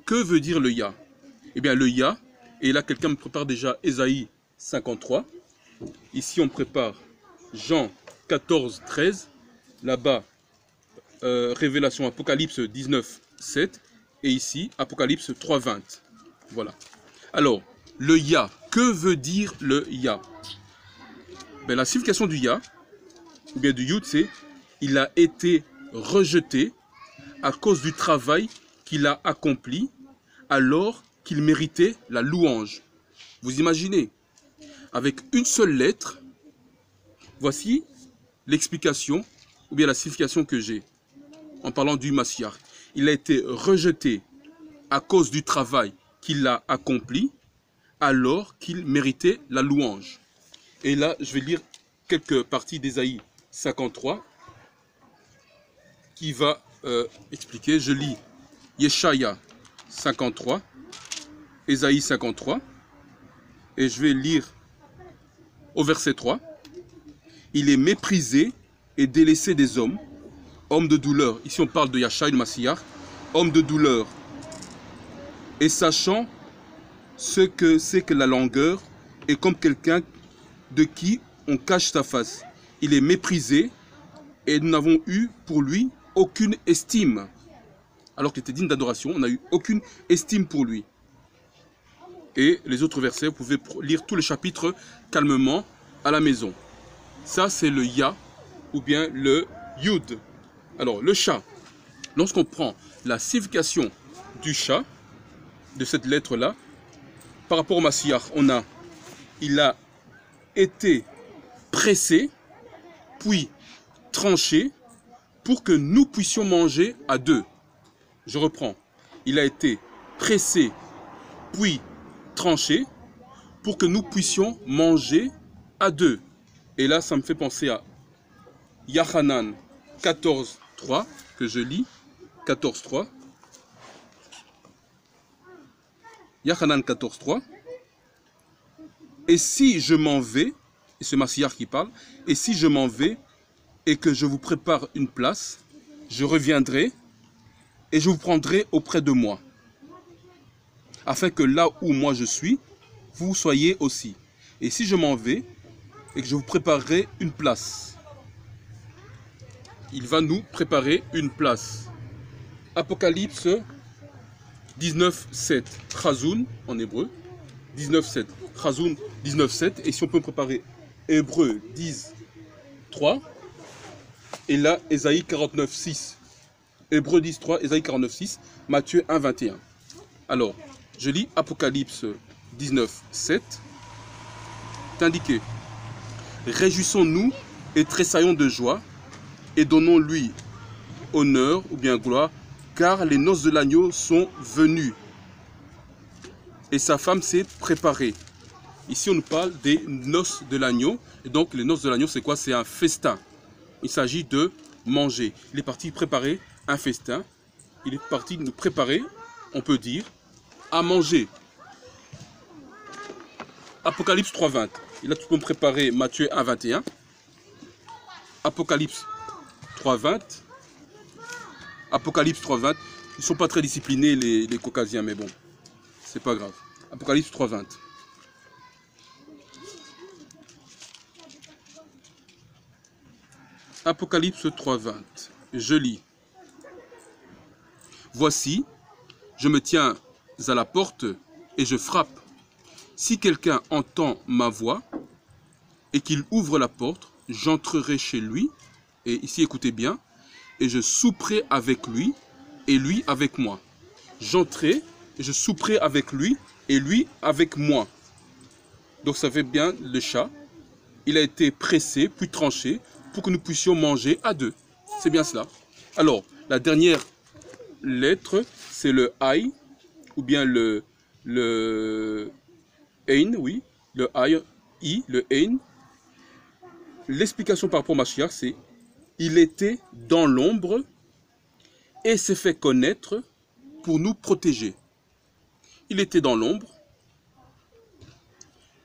Que veut dire le ya? Eh bien le ya, et là quelqu'un me prépare déjà Ésaïe 53. Ici on prépare Jean 14, 13. Là-bas, Révélation Apocalypse 19, 7. Et ici, Apocalypse 3, 20. Voilà. Alors, le ya. Que veut dire le ya? Ben, la signification du ya, ou bien du yud, c'est il a été rejeté à cause du travail qu'il a accompli alors qu'il méritait la louange. Vous imaginez? Avec une seule lettre, voici l'explication ou bien la signification que j'ai en parlant du Mashiach. Il a été rejeté à cause du travail qu'il a accompli alors qu'il méritait la louange. Et là, je vais lire quelques parties d'Ésaïe 53 qui va expliquer. Je lis Yeshaya 53, Ésaïe 53, et je vais lire au verset 3. Il est méprisé et délaissé des hommes, homme de douleur. Ici on parle de Yahshua le Mashiach, homme de douleur, et sachant ce que c'est que la langueur, et comme quelqu'un de qui on cache sa face. Il est méprisé et nous n'avons eu pour lui aucune estime. Alors qu'il était digne d'adoration, on n'a eu aucune estime pour lui. Et les autres versets, vous pouvez lire tout le chapitre calmement à la maison. Ça, c'est le ya ou bien le yud. Alors, le sha, lorsqu'on prend la signification du sha, de cette lettre-là, par rapport au Mashiach, on a, il a été pressé, puis tranché, pour que nous puissions manger à deux. Je reprends. Il a été pressé, puis tranché, pour que nous puissions manger à deux. Et là, ça me fait penser à Yachanan 14, 3, que je lis. 14, 3. Yachanan 14, 3. Et si je m'en vais, et c'est Mashiach qui parle, et si je m'en vais et que je vous prépare une place, je reviendrai et je vous prendrai auprès de moi, afin que là où moi je suis, vous soyez aussi. Et si je m'en vais et que je vous préparerai une place, il va nous préparer une place. Apocalypse 19, 7, Chazoun en hébreu, 19, 7, Chazoun 19, 7, et si on peut préparer Hébreu 10, 3, et là Ésaïe 49, 6, Hébreu 10, 3, Ésaïe 49, 6, Matthieu 1, 21. Alors, je lis Apocalypse 19, 7, c'est indiqué: réjouissons-nous et tressaillons de joie, et donnons-lui honneur ou bien gloire, car les noces de l'agneau sont venues. et sa femme s'est préparée. Ici, on nous parle des noces de l'agneau. Et donc, les noces de l'agneau, c'est quoi? C'est un festin. Il s'agit de manger. Il est parti préparer un festin. Il est parti nous préparer, on peut dire, à manger. Apocalypse 3.20. Et là, tu peux me préparer Matthieu 1.21. Apocalypse 3.20. Apocalypse 3.20. Ils ne sont pas très disciplinés, les caucasiens, mais bon, c'est pas grave. Apocalypse 3.20. Apocalypse 3.20. Je lis. Voici, je me tiens à la porte et je frappe. Si quelqu'un entend ma voix et qu'il ouvre la porte, j'entrerai chez lui, et ici écoutez bien, et je souperai avec lui et lui avec moi. J'entrerai et je souperai avec lui et lui avec moi. Donc ça fait bien le chat. Il a été pressé puis tranché pour que nous puissions manger à deux. C'est bien cela. Alors, la dernière lettre, c'est le I, ou bien le Ein, oui, le I, le Ein. L'explication par rapport au Mashiach, c'est il était dans l'ombre et s'est fait connaître pour nous protéger. Il était dans l'ombre,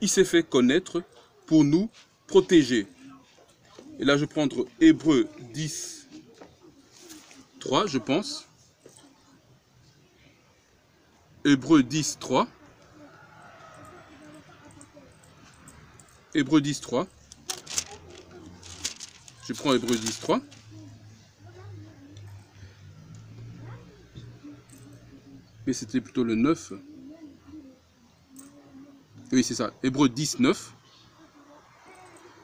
il s'est fait connaître pour nous protéger. Et là, je vais prendre Hébreux 10, 3, je pense. Hébreux 10, 3. Hébreux 10, 3. Je prends Hébreux 10, 3. Mais c'était plutôt le 9. Oui, c'est ça. Hébreux 10, 9.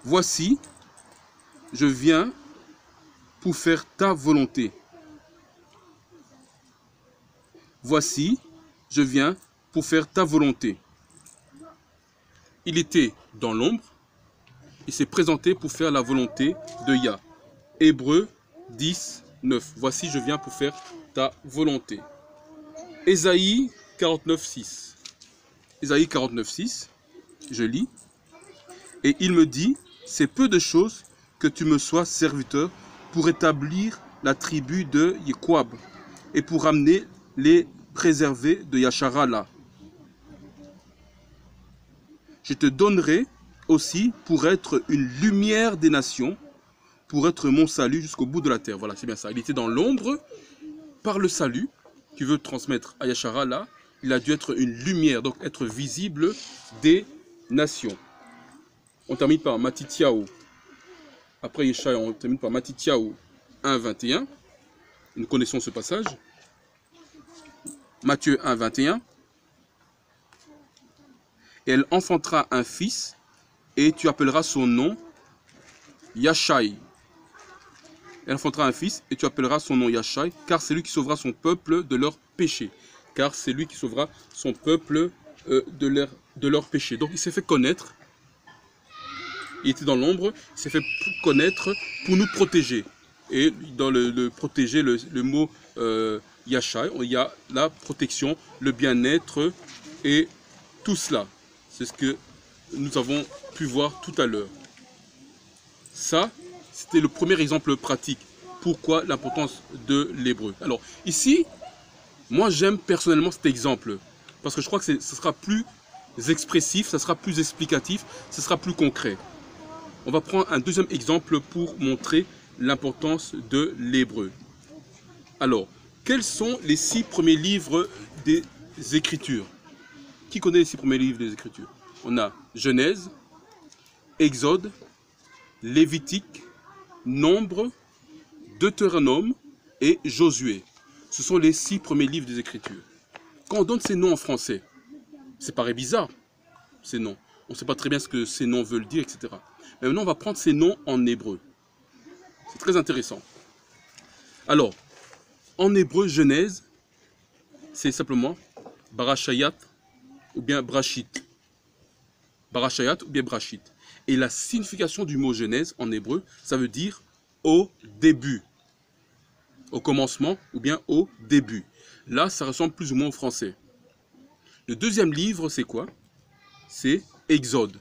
Voici, je viens pour faire ta volonté. Voici, je viens pour faire ta volonté. Il était dans l'ombre. Il s'est présenté pour faire la volonté de Yah. Hébreux 10, 9. Voici, je viens pour faire ta volonté. Ésaïe 49, 6. Ésaïe 49, 6. Je lis. Et il me dit, c'est peu de choses que tu me sois serviteur pour établir la tribu de Yekwab et pour amener les préservés de Yasharala. Je te donnerai aussi pour être une lumière des nations, pour être mon salut jusqu'au bout de la terre. Voilà, c'est bien ça. Il était dans l'ombre par le salut qu'il veut transmettre à Yasharala. Il a dû être une lumière, donc être visible des nations. On termine par Matityahu. Après Yeshaïa, on termine par Matityahu 1, 21. Nous connaissons ce passage. Matthieu 1, 21. Et elle enfantera un fils, et tu appelleras son nom Yashai. Elle enfantera un fils, et tu appelleras son nom Yashai, car c'est lui qui sauvera son peuple de leurs péchés. Car c'est lui qui sauvera son peuple de leurs péchés. Donc il s'est fait connaître. Il était dans l'ombre, il s'est fait connaître pour nous protéger. Et dans le protéger, le mot Yashai, il y a la protection, le bien-être et tout cela. C'est ce que nous avons pu voir tout à l'heure. Ça, c'était le premier exemple pratique. Pourquoi l'importance de l'hébreu? Alors, ici, moi j'aime personnellement cet exemple. Parce que je crois que ce sera plus expressif, ça sera plus explicatif, ce sera plus concret. On va prendre un deuxième exemple pour montrer l'importance de l'hébreu. Alors, quels sont les 6 premiers livres des Écritures? Qui connaît les 6 premiers livres des Écritures? On a Genèse, Exode, Lévitique, Nombre, Deutéronome et Josué. Ce sont les 6 premiers livres des Écritures. Quand on donne ces noms en français, ça paraît bizarre, ces noms. On ne sait pas très bien ce que ces noms veulent dire, etc. Mais maintenant, on va prendre ces noms en hébreu. C'est très intéressant. Alors, en hébreu, Genèse, c'est simplement Barashayat ou bien Brashit. Barashayat ou bien Brashit. Et la signification du mot Genèse en hébreu, ça veut dire au début. Au commencement ou bien au début. Là, ça ressemble plus ou moins au français. Le deuxième livre, c'est quoi? C'est Exode.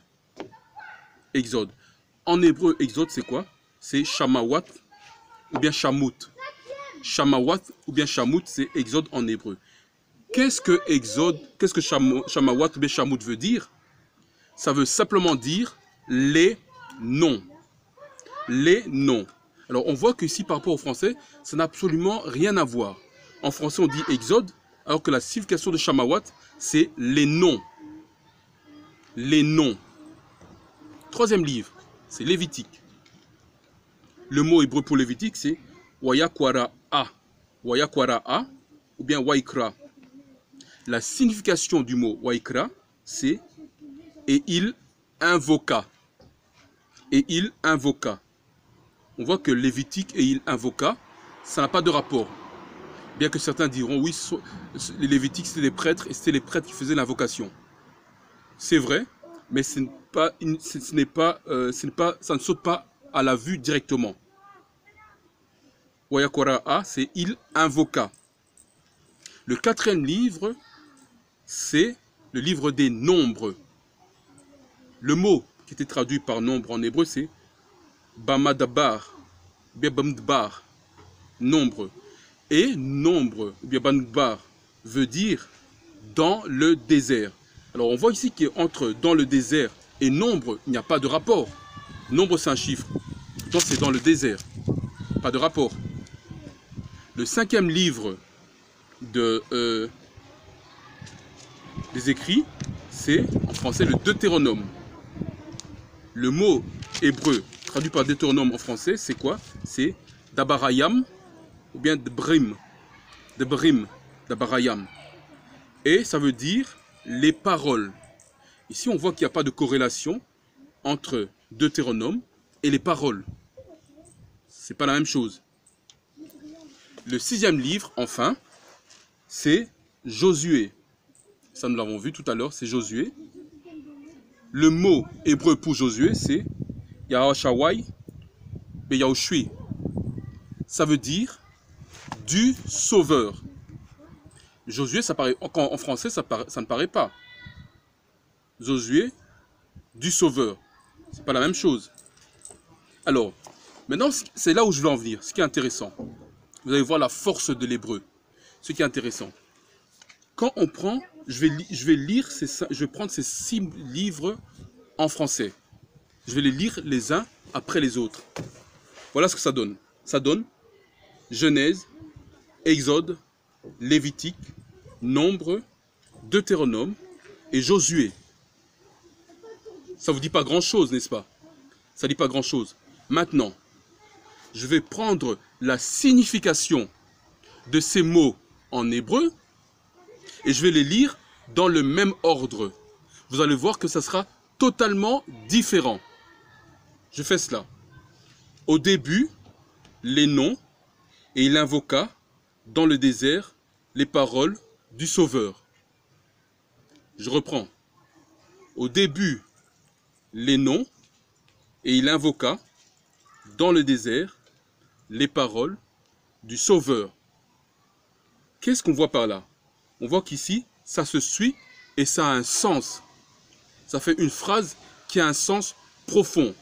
Exode. En hébreu, Exode, c'est quoi? C'est Shamawat ou bien Shamut. Shamawat ou bien Shamut, c'est Exode en hébreu. Qu'est-ce que Exode, qu'est-ce que Shamawat ou bien Shamut veut dire? Ça veut simplement dire les noms. Les noms. Alors, on voit que ici, par rapport au français, ça n'a absolument rien à voir. En français, on dit Exode, alors que la signification de Shamawat, c'est les noms. Les noms. Troisième livre, c'est Lévitique. Le mot hébreu pour Lévitique, c'est Wayakwara-a. Wayakwara-a ou bien Waikra. La signification du mot Waikra, c'est et il invoqua. Et il invoqua. On voit que Lévitique et il invoqua, ça n'a pas de rapport. Bien que certains diront, oui, les Lévitiques, c'était des prêtres, et c'était les prêtres qui faisaient l'invocation. C'est vrai, mais ça ne saute pas à la vue directement. Wayakwara-a, c'est il invoqua. Le quatrième livre, c'est le livre des nombres. Le mot qui était traduit par nombre en hébreu, c'est Bamadabar, bien Bamdbar, nombre. Et nombre, ou bien Bamdbar, veut dire dans le désert. Alors on voit ici qu'entre dans le désert et nombre, il n'y a pas de rapport. Nombre, c'est un chiffre. Donc c'est dans le désert. Pas de rapport. Le cinquième livre des écrits, c'est en français le Deutéronome. Le mot hébreu traduit par Deutéronome en français, c'est quoi? C'est Dabarayam ou bien Debrim. Debrim, Dabarayam. Et ça veut dire les paroles. Ici, on voit qu'il n'y a pas de corrélation entre Deutéronome et les paroles. C'est pas la même chose. Le sixième livre, enfin, c'est Josué. Ça, nous l'avons vu tout à l'heure, c'est Josué. Le mot hébreu pour Josué, c'est Yahushawai Beyahushui. Ça veut dire du sauveur. Josué, ça paraît, en français, ça ne paraît pas. Josué, du sauveur. C'est pas la même chose. Alors, maintenant, c'est là où je veux en venir. Ce qui est intéressant. Vous allez voir la force de l'hébreu. Ce qui est intéressant. Quand on prend, je vais prendre ces 6 livres en français. Je vais les lire les uns après les autres. Voilà ce que ça donne. Ça donne Genèse, Exode, Lévitique, Nombre, Deutéronome et Josué. Ça ne vous dit pas grand-chose, n'est-ce pas? Ça ne dit pas grand-chose. Maintenant, je vais prendre la signification de ces mots en hébreu et je vais les lire dans le même ordre. Vous allez voir que ça sera totalement différent. Je fais cela. Au début, les noms, et il invoqua dans le désert les paroles du Sauveur. Je reprends. Au début, les noms, et il invoqua dans le désert les paroles du Sauveur. Qu'est-ce qu'on voit par là? On voit qu'ici, ça se suit et ça a un sens. Ça fait une phrase qui a un sens profond.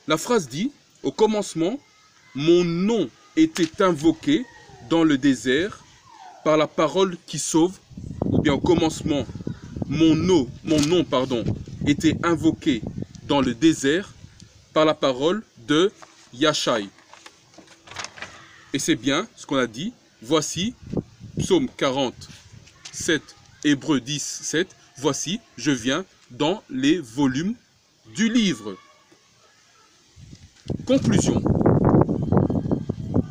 La phrase dit, au commencement, mon nom était invoqué dans le désert par la parole qui sauve, ou bien au commencement, mon nom, était invoqué dans le désert par la parole de Yashai. Et c'est bien ce qu'on a dit. Voici, psaume 47, Hébreux 10, 7. Voici, je viens dans les volumes du livre. Conclusion.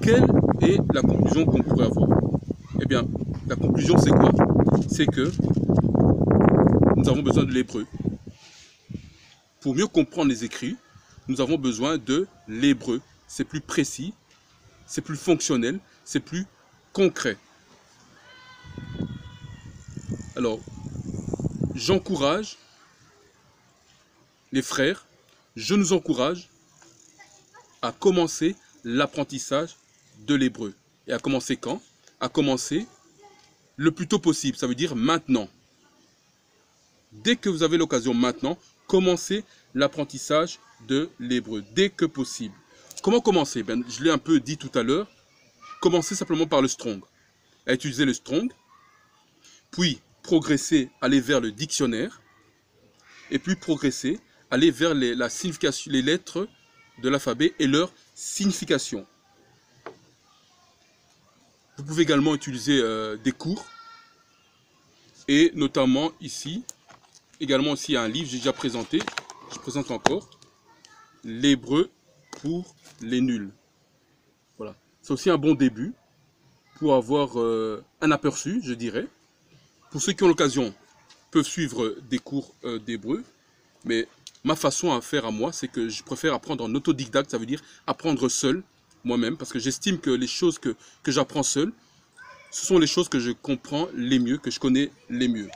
Quelle est la conclusion qu'on pourrait avoir? Eh bien, la conclusion c'est quoi? C'est que nous avons besoin de l'hébreu. Pour mieux comprendre les écrits, nous avons besoin de l'hébreu. C'est plus précis, c'est plus fonctionnel, c'est plus concret. Alors, j'encourage les frères, je nous encourage à commencer l'apprentissage de l'hébreu. Et à commencer quand? À commencer le plus tôt possible, ça veut dire maintenant. Dès que vous avez l'occasion maintenant, commencez l'apprentissage de l'hébreu, dès que possible. Comment commencer? Ben, je l'ai un peu dit tout à l'heure. Commencez simplement par le Strong. À utiliser le Strong, puis progresser, aller vers le dictionnaire, et puis progresser, aller vers la signification, les lettres de l'alphabet et leur signification. Vous pouvez également utiliser des cours, et notamment ici, également aussi un livre, j'ai déjà présenté, je présente encore, l'hébreu pour les nuls. Voilà. C'est aussi un bon début pour avoir un aperçu, je dirais. Pour ceux qui ont l'occasion, peuvent suivre des cours d'hébreu, mais ma façon à faire à moi, c'est que je préfère apprendre en autodidacte, ça veut dire apprendre seul, moi-même, parce que j'estime que les choses que j'apprends seul, ce sont les choses que je comprends les mieux, que je connais les mieux.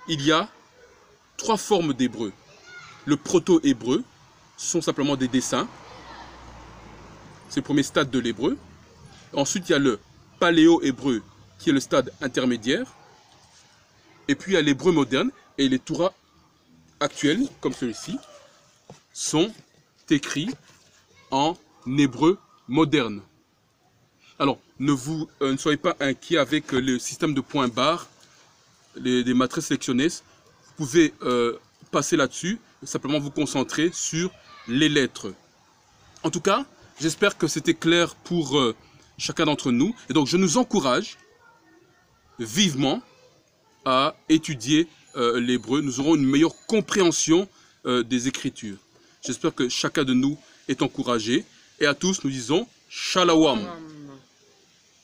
Il y a 3 formes d'hébreu. Le proto-hébreu sont simplement des dessins. C'est le premier stade de l'hébreu. Ensuite, il y a le paléo-hébreu, qui est le stade intermédiaire. Et puis, il y a l'hébreu moderne. Et les Torahs actuels, comme celui-ci, sont écrits en hébreu moderne. Alors, ne soyez pas inquiets avec le système de points barres, des matrices sélectionnées. Vous pouvez passer là-dessus, simplement vous concentrer sur les lettres. En tout cas, j'espère que c'était clair pour chacun d'entre nous. Et donc, je nous encourage vivement à étudier l'hébreu. Nous aurons une meilleure compréhension des Écritures. J'espère que chacun de nous est encouragé. Et à tous, nous disons Shalom.